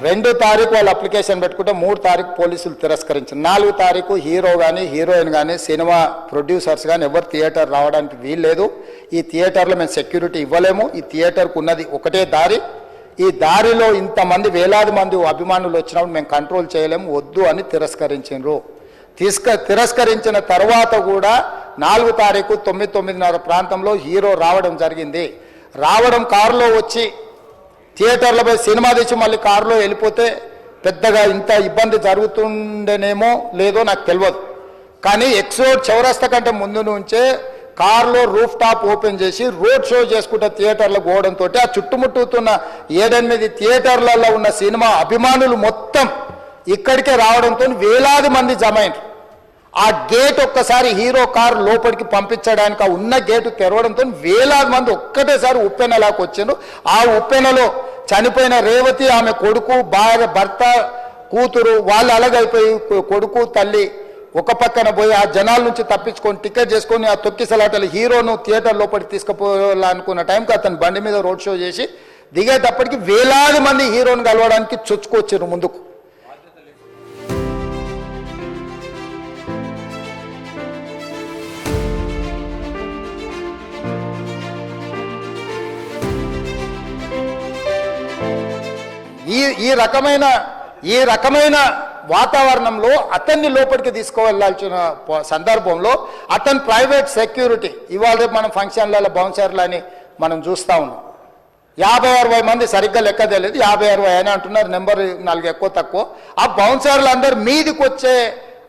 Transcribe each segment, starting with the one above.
2 తారీఖు వాళ్ళు అప్లికేషన్ పెట్టుకుంటే 3 తారీఖు పోలీసులు తిరస్కరించారు. 4 తారీఖు హీరో కానీ హీరోయిన్ కానీ సినిమా ప్రొడ్యూసర్స్ కానీ ఎవరు థియేటర్ రావడానికి వీల్లేదు. ఈ థియేటర్లో మేము సెక్యూరిటీ ఇవ్వలేము. ఈ థియేటర్కు ఉన్నది ఒకటే దారి. ఈ దారిలో ఇంతమంది వేలాది మంది అభిమానులు వచ్చినప్పుడు మేము కంట్రోల్ చేయలేము, వద్దు అని తిరస్కరించారు. తిరస్కరించిన తర్వాత కూడా 4 తారీఖు 9:30 ప్రాంతంలో హీరో రావడం జరిగింది. రావడం కారులో వచ్చి థియేటర్లో పోయి సినిమా తెచ్చి మళ్ళీ కారులో వెళ్ళిపోతే పెద్దగా ఇంత ఇబ్బంది జరుగుతుండేనేమో లేదో నాకు తెలియదు. కానీ ఎక్స్ రోడ్ చౌరస్తా కంటే ముందు నుంచే కారులో రూఫ్ టాప్ ఓపెన్ చేసి రోడ్ షో చేసుకుంటే థియేటర్లో పోవడంతో ఆ చుట్టుముట్టుతున్న 7-8 థియేటర్లలో ఉన్న సినిమా అభిమానులు మొత్తం ఇక్కడికే రావడంతో వేలాది మంది జమ అయ్యారు. ఆ గేట్ ఒక్కసారి హీరో కారు లోపలికి పంపించడానికి ఆ ఉన్న గేటు తెరవడంతో వేలాది మంది ఒక్కటేసారి ఉప్పెనలాకి వచ్చారు. ఆ ఉప్పెనలో చనిపోయిన రేవతి, ఆమె కొడుకు, భార్య, భర్త, కూతురు వాళ్ళు అలాగైపోయి కొడుకు తల్లి ఒక పక్కన పోయి ఆ జనాల నుంచి తప్పించుకొని టికెట్ చేసుకొని ఆ తొక్కిసలాటలు హీరోను థియేటర్ లోపలికి తీసుకుపోవాలనుకున్న టైంకి అతను బండి మీద రోడ్ షో చేసి దిగేటప్పటికి వేలాది మంది హీరోను కలవడానికి చొచ్చుకొచ్చారు ముందుకు. ఈ రకమైన వాతావరణంలో అతన్ని లోపలికి తీసుకువెళ్లాల్సిన సందర్భంలో అతను ప్రైవేట్ సెక్యూరిటీ ఇవాళ మనం ఫంక్షన్లలో బౌన్సర్లు అని మనం చూస్తూ ఉన్నాం. 50-60 మంది సరిగ్గా లెక్క తెలియదు, 50-60 అని అంటున్నారు, నెంబర్ 4 ఎక్కువ తక్కువ. ఆ బౌన్సర్లు అందరు మీదికి వచ్చే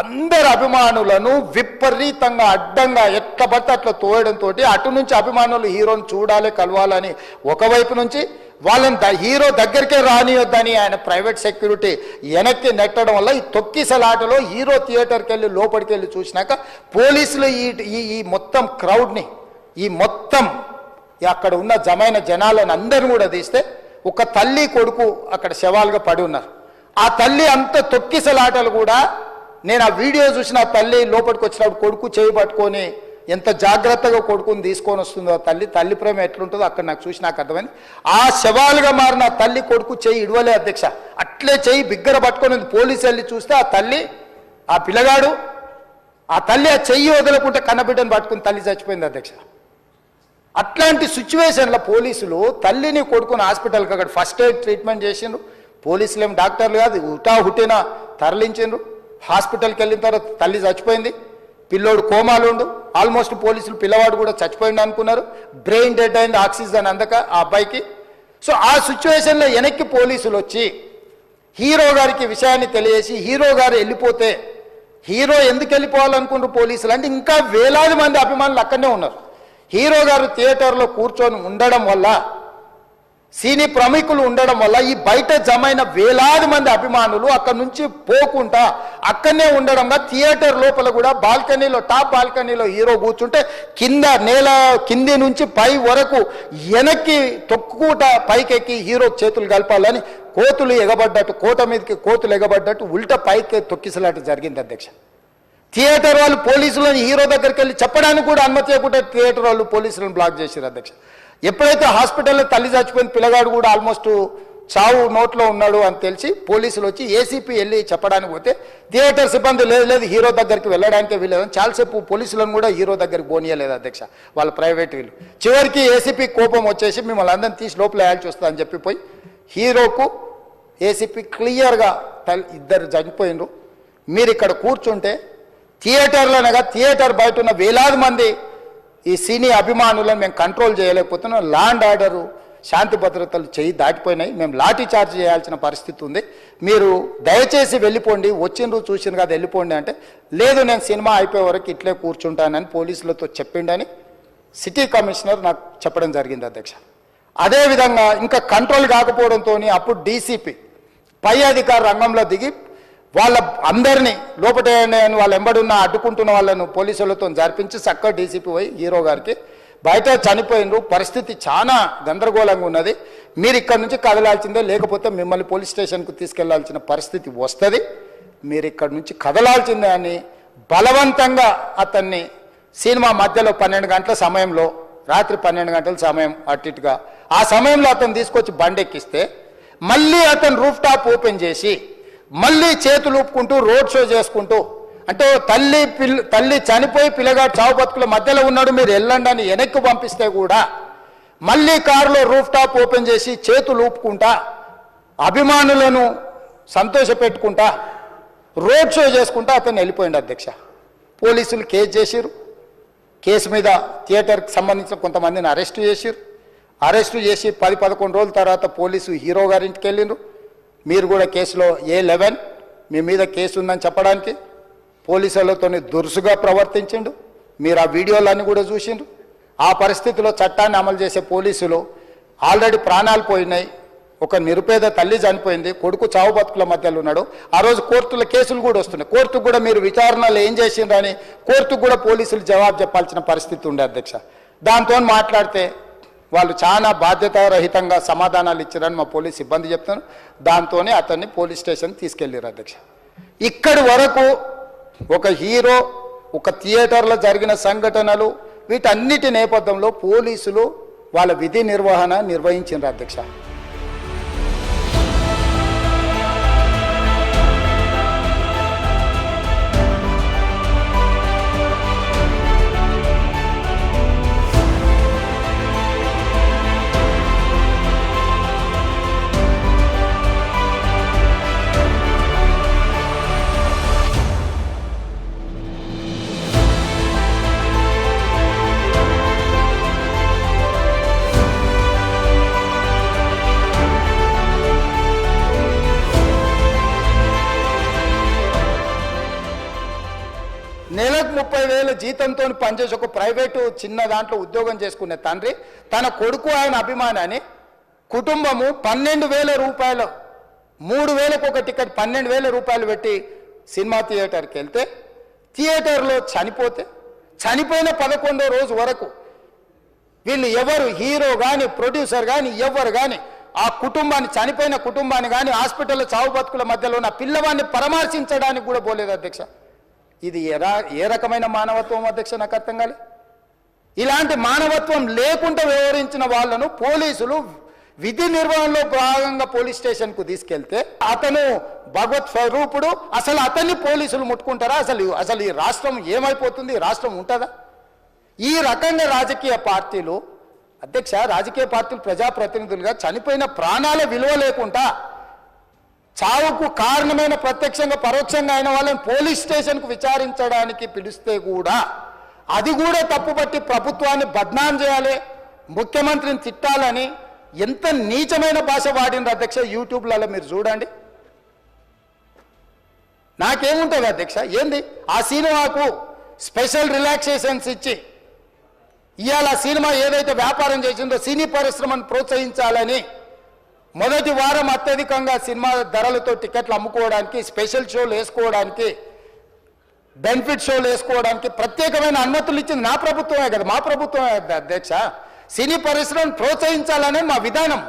అందరు అభిమానులను విపరీతంగా అడ్డంగా ఎట్ల పడితే అట్లా తోయడంతో అటు నుంచి అభిమానులు హీరోని చూడాలి, కలవాలని ఒకవైపు నుంచి వాళ్ళని హీరో దగ్గరికే రానియొద్దని ఆయన ప్రైవేట్ సెక్యూరిటీ వెనక్కి నెట్టడం వల్ల ఈ తొక్కిసలాటలో హీరో థియేటర్కి వెళ్ళి లోపలికి వెళ్ళి చూసినాక పోలీసులు ఈ మొత్తం క్రౌడ్ని ఈ మొత్తం అక్కడ ఉన్న జమైన జనాలను అందరిని కూడా తీస్తే ఒక తల్లి కొడుకు అక్కడ శవాలుగా పడి ఉన్నారు. ఆ తల్లి అంత తొక్కిసలాటలు కూడా నేను ఆ వీడియో చూసిన ఆ తల్లి లోపలికి వచ్చినప్పుడు కొడుకు చేయి పట్టుకొని ఎంత జాగ్రత్తగా కొడుకుని తీసుకొని వస్తుందో తల్లి ప్రేమ ఎట్లుంటుందో అక్కడ నాకు చూసి నాకు అర్థమైంది. ఆ శవాలుగా మారిన తల్లి కొడుకు చెయ్యి ఇడవలే అధ్యక్ష, అట్లే చెయ్యి బిగ్గర పట్టుకొని పోలీసు వెళ్ళి చూస్తే ఆ తల్లి ఆ పిల్లగాడు ఆ తల్లి ఆ చెయ్యి వదలకుంటే కన్నబిడ్డను పట్టుకుని తల్లి చచ్చిపోయింది అధ్యక్ష. అట్లాంటి సిచ్యువేషన్లో పోలీసులు తల్లిని కొడుకుని హాస్పిటల్కి అక్కడ ఫస్ట్ ఎయిడ్ ట్రీట్మెంట్ చేసిండ్రు. పోలీసులు ఏం డాక్టర్లు కాదు, హుటాహుటిన తరలించిండ్రు. హాస్పిటల్కి వెళ్ళిన తర్వాత తల్లి చచ్చిపోయింది, పిల్లోడు కోమాలు ఉండు. ఆల్మోస్ట్ పోలీసులు పిల్లవాడు కూడా చచ్చిపోయింది అనుకున్నారు. బ్రెయిన్ డెడ్ అయింది, ఆక్సిజన్ అందక ఆ అబ్బాయికి. సో ఆ సిచ్యువేషన్లో వెనక్కి పోలీసులు వచ్చి హీరో గారికి విషయాన్ని తెలియజేసి హీరో గారు వెళ్ళిపోతే హీరో ఎందుకు వెళ్ళిపోవాలనుకుంటారు పోలీసులు అంటే ఇంకా వేలాది మంది అభిమానులు అక్కడనే ఉన్నారు. హీరో గారు థియేటర్లో కూర్చొని ఉండడం వల్ల సినీ ప్రముఖులు ఉండడం వల్ల ఈ బయట జమైన వేలాది మంది అభిమానులు అక్కడ నుంచి పోకుండా అక్కడనే ఉండడంగా థియేటర్ లోపల కూడా బాల్కనీలో టాప్ బాల్కనీలో హీరో కూర్చుంటే కింద నేల కింది నుంచి పై వరకు వెనక్కి తొక్కుట పైకెక్కి హీరో చేతులు కలపాలని కోతులు ఎగబడ్డట్టు కోట మీదకి కోతులు ఎగబడ్డట్టు ఉల్టా పైకి తొక్కిసలాట జరిగింది అధ్యక్ష. థియేటర్ వాళ్ళు పోలీసులను హీరో దగ్గరికి వెళ్ళి చెప్పడానికి కూడా అనుమతి ఇవ్వకుండా థియేటర్ వాళ్ళు పోలీసులను బ్లాక్ చేశారు అధ్యక్ష. ఎప్పుడైతే హాస్పిటల్లో తల్లి చచ్చిపోయిన పిల్లగాడు కూడా ఆల్మోస్ట్ చావు నోట్లో ఉన్నాడు అని తెలిసి పోలీసులు వచ్చి ఏసీపీ వెళ్ళి చెప్పడానికి పోతే థియేటర్ సిబ్బంది లేదు హీరో దగ్గరికి వెళ్ళడానికే వీళ్ళేదని చాలాసేపు పోలీసులను కూడా హీరో దగ్గరికి పోనీయలేదు అధ్యక్ష వాళ్ళ ప్రైవేట్ వీళ్ళు. చివరికి ఏసీపీ కోపం వచ్చేసి మిమ్మల్ని అందరిని తీసి లోపల వేయాల్సి వస్తుందని చెప్పిపోయి హీరోకు ఏసీపీ క్లియర్గా ఇద్దరు చనిపోయినరు, మీరు ఇక్కడ కూర్చుంటే థియేటర్లోనగా థియేటర్ బయట ఉన్న వేలాది మంది ఈ సినీ అభిమానులను మేము కంట్రోల్ చేయలేకపోతున్నాం, ల్యాండ్ ఆర్డరు శాంతి భద్రతలు చేయి దాటిపోయినాయి, మేము లాఠీ చార్జ్ చేయాల్సిన పరిస్థితి ఉంది, మీరు దయచేసి వెళ్ళిపోండి, వచ్చిండ్రు చూసిన కదా వెళ్ళిపోండి అంటే లేదు నేను సినిమా అయిపోయే వరకు ఇట్లే కూర్చుంటానని పోలీసులతో చెప్పిండని సిటీ కమిషనర్ నాకు చెప్పడం జరిగింది అధ్యక్ష. అదేవిధంగా ఇంకా కంట్రోల్ కాకపోవడంతో అప్పుడు డీసీపీ పై అధికార రంగంలో దిగి వాళ్ళ అందరినీ లోపల వాళ్ళ ఎంబడున్న అడ్డుకుంటున్న వాళ్ళను పోలీసులతో జరిపించి చక్కగా డీసీపీ పోయి హీరో గారికి బయట చనిపోయినరు, పరిస్థితి చాలా గందరగోళంగా ఉన్నది, మీరు ఇక్కడ నుంచి కదలాల్సిందే లేకపోతే మిమ్మల్ని పోలీస్ స్టేషన్కు తీసుకెళ్లాల్సిన పరిస్థితి వస్తుంది, మీరు ఇక్కడ నుంచి కదలాల్సిందే అని బలవంతంగా అతన్ని సినిమా మధ్యలో 12 గంటల సమయంలో రాత్రి 12 గంటల సమయం అట్టిగా ఆ సమయంలో అతను తీసుకొచ్చి బండెక్కిస్తే మళ్ళీ అతను రూఫ్ టాప్ ఓపెన్ చేసి మళ్ళీ చేతులు ఊపుకుంటూ రోడ్ షో చేసుకుంటూ, అంటే తల్లి చనిపోయి పిల్లగాడు చావు బతుకుల మధ్యలో ఉన్నాడు, మీరు వెళ్ళండి అని వెనక్కి పంపిస్తే కూడా మళ్ళీ కారులో రూఫ్ టాప్ ఓపెన్ చేసి చేతులు ఊపుకుంటా అభిమానులను సంతోషపెట్టుకుంటా రోడ్ షో చేసుకుంటా అతను వెళ్ళిపోయింది అధ్యక్ష. పోలీసులు కేసు చేసిరు. కేసు మీద థియేటర్కి సంబంధించిన కొంతమందిని అరెస్టు చేసిరు. అరెస్టు చేసి 10-11 రోజుల తర్వాత పోలీసు హీరో గారింటికి వెళ్ళిండ్రు. మీరు కూడా కేసులో A11 మీ మీద కేసు ఉందని చెప్పడానికి పోలీసులతో దురుసుగా ప్రవర్తించిండు. మీరు ఆ వీడియోలన్నీ కూడా చూసిండ్రు. ఆ పరిస్థితిలో చట్టాన్ని అమలు చేసే పోలీసులు ఆల్రెడీ ప్రాణాలు పోయినాయి. ఒక నిరుపేద తల్లి చనిపోయింది, కొడుకు చావు బతుకుల మధ్యలో ఉన్నాడు. ఆ రోజు కోర్టుల కేసులు కూడా వస్తున్నాయి. కోర్టుకు కూడా మీరు విచారణలు ఏం చేసిండ్రని కోర్టుకు కూడా పోలీసులు జవాబు చెప్పాల్సిన పరిస్థితి ఉండే అధ్యక్ష. దాంతో మాట్లాడితే వాళ్ళు చాలా బాధ్యతారహితంగా సమాధానాలు ఇచ్చారని మా పోలీస్ సిబ్బంది చెప్తున్నారు. దాంతోనే అతన్ని పోలీస్ స్టేషన్ తీసుకెళ్లారు అధ్యక్ష. ఇక్కడి వరకు ఒక హీరో, ఒక థియేటర్లో జరిగిన సంఘటనలు, వీటన్నిటి నేపథ్యంలో పోలీసులు వాళ్ళ విధి నిర్వహణ నిర్వహించారు అధ్యక్ష. నెలకు 30,000 జీతంతో పనిచేసి ఒక ప్రైవేటు చిన్న దాంట్లో ఉద్యోగం చేసుకునే తండ్రి తన కొడుకు ఆయన అభిమానాన్ని కుటుంబము 12,000 రూపాయలు, 3,000కు ఒక టికెట్ 12,000 రూపాయలు పెట్టి సినిమా థియేటర్కి వెళ్తే థియేటర్లో చనిపోతే చనిపోయిన 11వ రోజు వరకు వీళ్ళు ఎవరు హీరో కానీ ప్రొడ్యూసర్ కానీ ఎవరు కానీ ఆ కుటుంబాన్ని, చనిపోయిన కుటుంబాన్ని కానీ హాస్పిటల్లో చావు బతుకుల మధ్యలో ఉన్న పిల్లవాడిని పరామర్శించడానికి కూడా పోలేదు అధ్యక్ష. ఇది ఏ రకమైన మానవత్వం అధ్యక్ష? నాకు అర్థం కాలే. ఇలాంటి మానవత్వం లేకుండా వ్యవహరించిన వాళ్ళను పోలీసులు విధి నిర్వహణలో భాగంగా పోలీస్ స్టేషన్కు తీసుకెళ్తే అతను భగవత్ స్వరూపుడు, అసలు అతన్ని పోలీసులు ముట్టుకుంటారా? అసలు ఈ రాష్ట్రం ఏమైపోతుంది? రాష్ట్రం ఉంటుందా? ఈ రకంగా రాజకీయ పార్టీలు అధ్యక్ష, రాజకీయ పార్టీలు ప్రజాప్రతినిధులుగా చనిపోయిన ప్రాణాల విలువ లేకుండా చావుకు కారణమైన ప్రత్యక్షంగా పరోక్షంగా అయిన వాళ్ళని పోలీస్ స్టేషన్కు విచారించడానికి పిలిస్తే కూడా అది కూడా తప్పుపట్టి ప్రభుత్వాన్ని బద్నాం చేయాలి, ముఖ్యమంత్రిని తిట్టాలని ఎంత నీచమైన భాష వాడింది అధ్యక్ష. యూట్యూబ్లలో మీరు చూడండి. నాకేముంటుంది అధ్యక్ష? ఏంది ఆ సినిమాకు స్పెషల్ రిలాక్సేషన్స్ ఇచ్చి ఇవాళ సినిమా ఏదైతే వ్యాపారం చేసిందో సినీ పరిశ్రమను ప్రోత్సహించాలని మొదటి వారం అత్యధికంగా సినిమా ధరలతో టికెట్లు అమ్ముకోవడానికి, స్పెషల్ షోలు వేసుకోవడానికి, బెనిఫిట్ షోలు వేసుకోవడానికి ప్రత్యేకమైన అనుమతులు ఇచ్చింది నా ప్రభుత్వమే కదా, మా ప్రభుత్వమే అధ్యక్ష. సినీ పరిశ్రమను ప్రోత్సహించాలనే మా విధానం.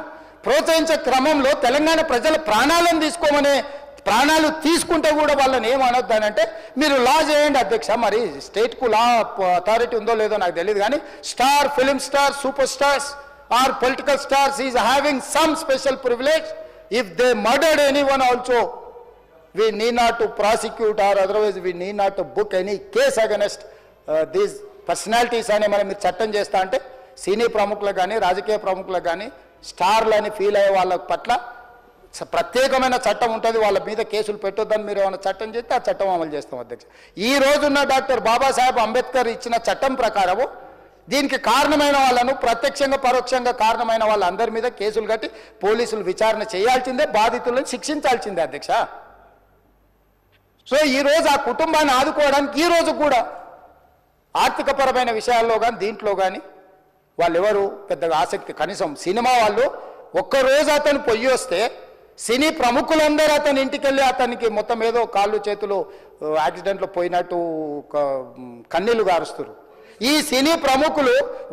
ప్రోత్సహించే క్రమంలో తెలంగాణ ప్రజల ప్రాణాలను తీసుకోమనే, ప్రాణాలు తీసుకుంటే కూడా వాళ్ళని ఏమనొద్దానంటే మీరు లా చేయండి అధ్యక్ష. మరి స్టేట్కు లా అథారిటీ ఉందో లేదో నాకు తెలియదు, కానీ star, film star, super stars or political stars is having some special privilege. If they murdered anyone also, we need not to prosecute or otherwise we need not to book any case against these personalities అని మనం మీరు చట్టం చేస్తా అంటే సినీ ప్రముఖులకు కానీ రాజకీయ ప్రముఖులకు కానీ స్టార్లని ఫీల్ అయ్యే వాళ్ళ పట్ల ప్రత్యేకమైన చట్టం ఉంటుంది. వాళ్ళ మీద కేసులు పెట్టొద్దని మీరు ఏమైనా చట్టం చేస్తే ఆ చట్టం అమలు చేస్తాం అధ్యక్ష. ఈ రోజున్న డాక్టర్ బాబాసాహెబ్ అంబేద్కర్ ఇచ్చిన చట్టం ప్రకారము దీనికి కారణమైన వాళ్ళను, ప్రత్యక్షంగా పరోక్షంగా కారణమైన వాళ్ళందరి మీద కేసులు కట్టి పోలీసులు విచారణ చేయాల్సిందే, బాధితులను శిక్షించాల్సిందే అధ్యక్ష. సో ఈరోజు ఆ కుటుంబాన్ని ఆదుకోవడానికి ఈ రోజు కూడా ఆర్థికపరమైన విషయాల్లో కానీ దీంట్లో కానీ వాళ్ళు ఎవరు పెద్దగా ఆసక్తి, కనీసం సినిమా వాళ్ళు ఒక్కరోజు అతను పొయ్యి వస్తే సినీ ప్రముఖులందరూ అతని ఇంటికి వెళ్ళి అతనికి మొత్తం ఏదో కాళ్ళు చేతులు యాక్సిడెంట్లో పోయినట్టు కన్నీళ్లు గారుస్తారు. ఈ సినీ ప్రముఖులు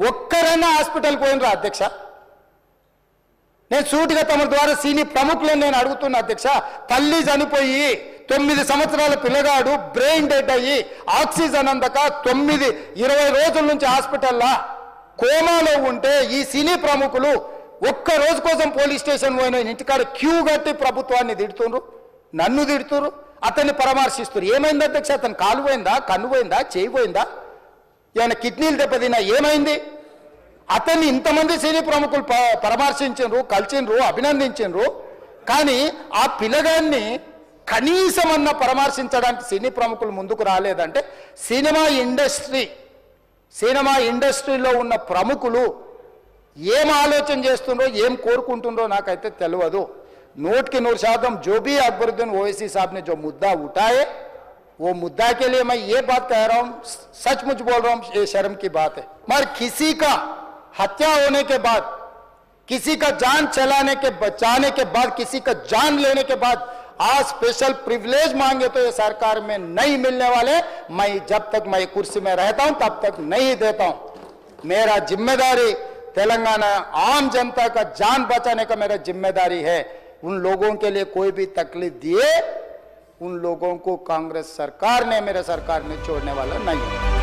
ఒక్కరైనా హాస్పిటల్ పోయినరా అధ్యక్ష? నేను సూటిగా తమ ద్వారా సినీ ప్రముఖులను నేను అడుగుతున్నా అధ్యక్ష. తల్లి చనిపోయి 9 సంవత్సరాల పిల్లగాడు బ్రెయిన్ డెడ్ అయ్యి ఆక్సిజన్ అందక 20 రోజుల నుంచి హాస్పిటల్లో కోమాలో ఉంటే ఈ సినీ ప్రముఖులు ఒక్క రోజు కోసం పోలీస్ స్టేషన్ పోయిన ఇంటికాడ క్యూ కట్టి ప్రభుత్వాన్ని తిడుతుండ్రు, నన్ను తిడుతురు, అతన్ని పరామర్శిస్తున్నారు. ఏమైంది అధ్యక్ష? అతను కాలు పోయిందా, కన్ను పోయిందా, చేయి పోయిందా, ఏమైనా కిడ్నీలు దెబ్బతిన్నా, ఏమైంది? అతన్ని ఇంతమంది సినీ ప్రముఖులు పరామర్శించారు, కలిసిండ్రు, అభినందించారు. కానీ ఆ పిల్లగాన్ని కనీసమన్న పరామర్శించడానికి సినీ ప్రముఖులు ముందుకు రాలేదంటే సినిమా ఇండస్ట్రీలో ఉన్న ప్రముఖులు ఏం ఆలోచన చేస్తుండ్రో, ఏం కోరుకుంటుండ్రో నాకైతే తెలియదు. 100% जो भी अकबरुद्दीन ओवैसी साहब ने जो मुद्दा उठाए, वो मुद्दा के लिए मैं ये बात कह रहा हूँ, सचमुच बोल रहा हूँ, ये शर्म की बात है। मगर किसी का हत्या होने के बाद, किसी का जान बचाने के बाद, किसी का जान लेने के बाद आज स्पेशल प्रिविलेज मांगे तो ये सरकार में नहीं मिलने वाले। मैं जब तक मैं कुर्सी में रहता हूं तब तक नहीं देता हूं। मेरा जिम्मेदारी तेलंगाना आम जनता का जान बचाने का मेरा जिम्मेदारी है। उन लोगों के लिए कोई भी तकलीफ दिए, उन लोगों को कांग्रेस सरकार ने, मेरे सरकार ने छोड़ने वाला नहीं है।